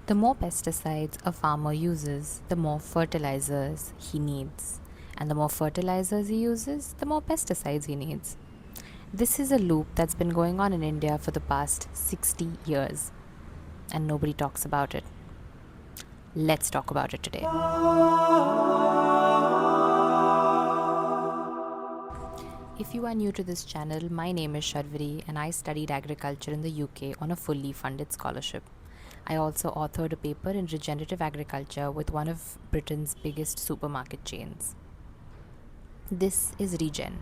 The more pesticides a farmer uses, the more fertilizers he needs. And the more fertilizers he uses, the more pesticides he needs. This is a loop that's been going on in India for the past 60 years, and nobody talks about it. Let's talk about it today. If you are new to this channel, my name is Sharvari and I studied agriculture in the UK on a fully funded scholarship. I also authored a paper in regenerative agriculture with one of Britain's biggest supermarket chains. This is Regen,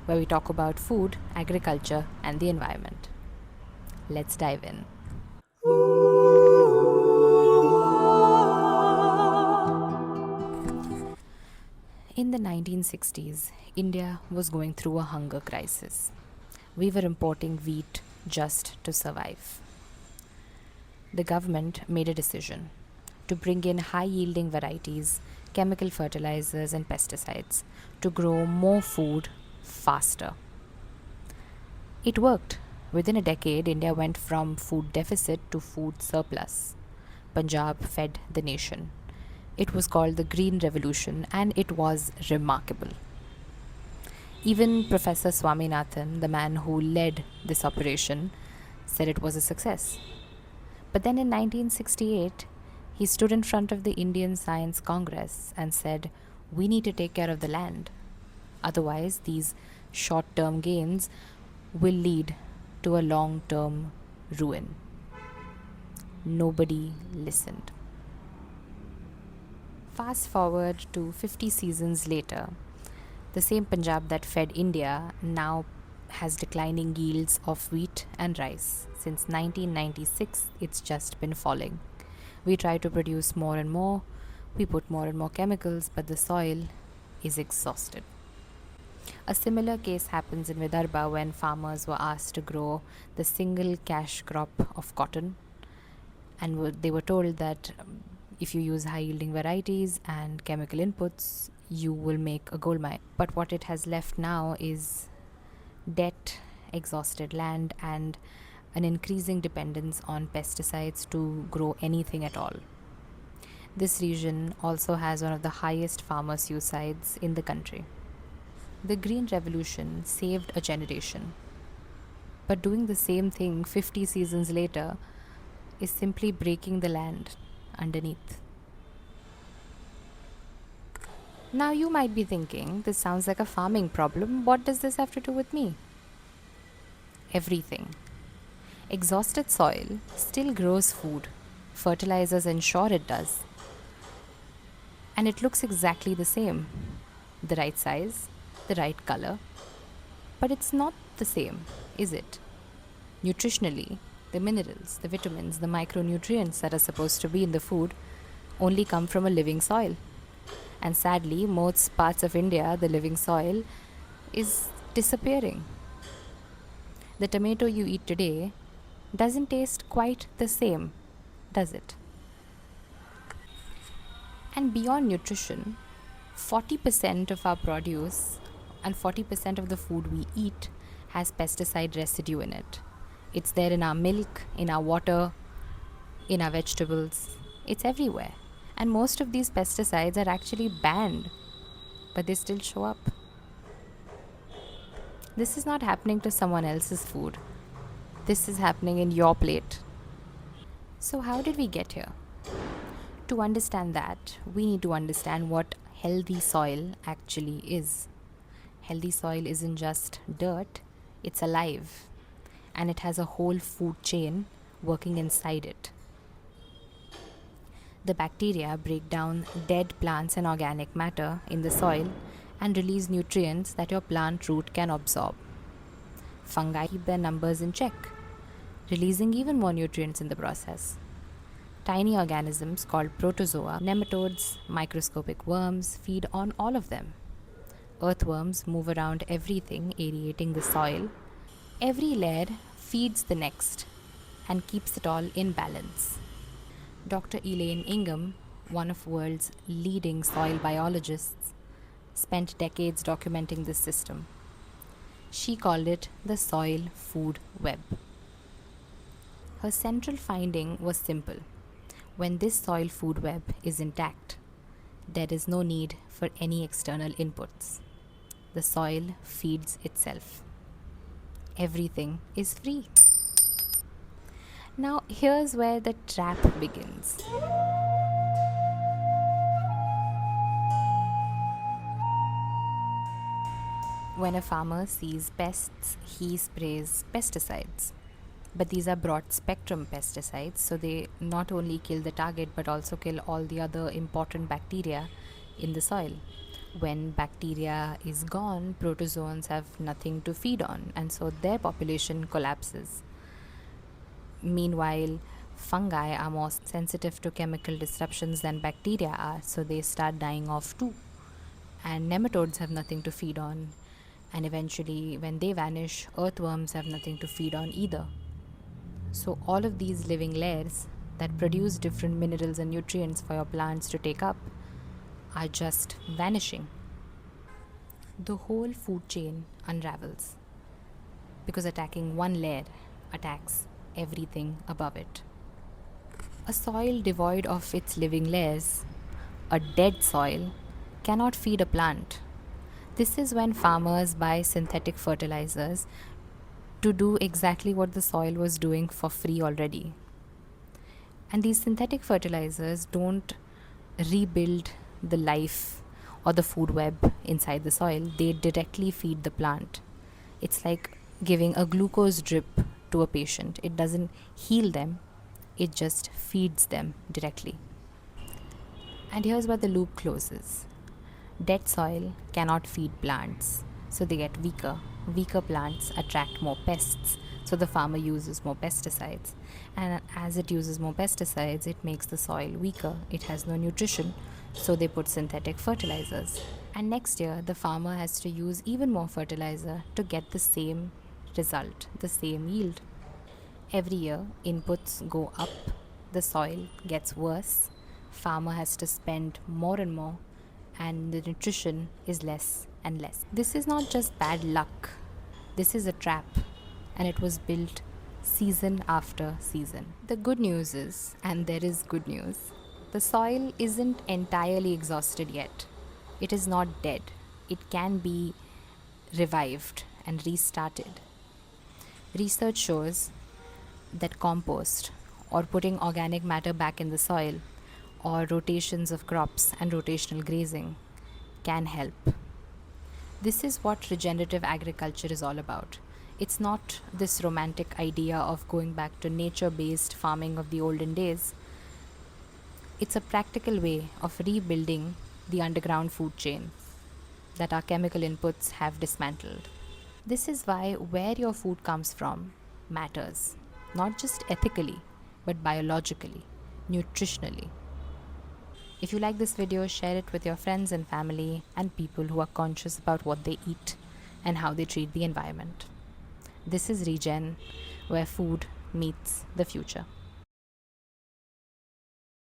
where we talk about food, agriculture, and the environment. Let's dive in. In the 1960s, India was going through a hunger crisis. We were importing wheat just to survive. The government made a decision to bring in high-yielding varieties, chemical fertilizers and pesticides to grow more food faster. It worked. Within a decade, India went from food deficit to food surplus. Punjab fed the nation. It was called the Green Revolution and it was remarkable. Even Professor Swaminathan, the man who led this operation, said it was a success. But then in 1968, he stood in front of the Indian Science Congress and said, "We need to take care of the land. Otherwise, these short-term gains will lead to a long-term ruin." Nobody listened. Fast forward to 50 seasons later, the same Punjab that fed India now has declining yields of wheat and rice. Since 1996, it's just been falling. We try to produce more and more, we put more and more chemicals, but the soil is exhausted. A similar case happens in Vidarbha when farmers were asked to grow the single cash crop of cotton, and they were told that if you use high yielding varieties and chemical inputs, you will make a gold mine. But what it has left now is debt, exhausted land, and an increasing dependence on pesticides to grow anything at all. This region also has one of the highest farmer suicides in the country. The Green Revolution saved a generation, but doing the same thing 50 seasons later is simply breaking the land underneath. Now you might be thinking, this sounds like a farming problem. What does this have to do with me? Everything. Exhausted soil still grows food. Fertilizers ensure it does. And it looks exactly the same. The right size, the right color. But it's not the same, is it? Nutritionally, the minerals, the vitamins, the micronutrients that are supposed to be in the food only come from a living soil. And sadly, most parts of India, the living soil is disappearing. The tomato you eat today doesn't taste quite the same, does it? And beyond nutrition, 40% of our produce and 40% of the food we eat has pesticide residue in it. It's there in our milk, in our water, in our vegetables. It's everywhere. And most of these pesticides are actually banned, but they still show up. This is not happening to someone else's food. This is happening in your plate. So how did we get here? To understand that, we need to understand what healthy soil actually is. Healthy soil isn't just dirt, it's alive. And it has a whole food chain working inside it. The bacteria break down dead plants and organic matter in the soil and release nutrients that your plant root can absorb. Fungi keep their numbers in check, releasing even more nutrients in the process. Tiny organisms called protozoa, nematodes, microscopic worms feed on all of them. Earthworms move around everything, aerating the soil. Every layer feeds the next and keeps it all in balance. Dr. Elaine Ingham, one of the world's leading soil biologists, spent decades documenting this system. She called it the soil food web. Her central finding was simple. When this soil food web is intact, there is no need for any external inputs. The soil feeds itself. Everything is free. Now, here's where the trap begins. When a farmer sees pests, he sprays pesticides. But these are broad spectrum pesticides, so they not only kill the target but also kill all the other important bacteria in the soil. When bacteria is gone, protozoans have nothing to feed on, and so their population collapses. Meanwhile, fungi are more sensitive to chemical disruptions than bacteria are, so they start dying off too. And nematodes have nothing to feed on, and eventually, when they vanish, earthworms have nothing to feed on either. So all of these living layers that produce different minerals and nutrients for your plants to take up are just vanishing. The whole food chain unravels because attacking one layer attacks everything above it. A soil devoid of its living layers, a dead soil, cannot feed a plant. This is when farmers buy synthetic fertilizers to do exactly what the soil was doing for free already. And these synthetic fertilizers don't rebuild the life or the food web inside the soil, they directly feed the plant. It's like giving a glucose drip to a patient. It doesn't heal them, it just feeds them directly. And here's where the loop closes. Dead soil cannot feed plants, so they get weaker. Weaker plants attract more pests, so the farmer uses more pesticides. And as it uses more pesticides, it makes the soil weaker. It has no nutrition, so they put synthetic fertilizers. And next year, the farmer has to use even more fertilizer to get the same result, the same yield. Every year, inputs go up, the soil gets worse, farmer has to spend more and more, and the nutrition is less and less. This is not just bad luck, this is a trap, and it was built season after season. The good news is, and there is good news, the soil isn't entirely exhausted yet. It is not dead. It can be revived and restarted. Research shows that compost, or putting organic matter back in the soil, or rotations of crops and rotational grazing can help. This is what regenerative agriculture is all about. It's not this romantic idea of going back to nature-based farming of the olden days. It's a practical way of rebuilding the underground food chain that our chemical inputs have dismantled. This is why where your food comes from matters, not just ethically, but biologically, nutritionally. If you like this video, share it with your friends and family and people who are conscious about what they eat and how they treat the environment. This is Regen, where food meets the future.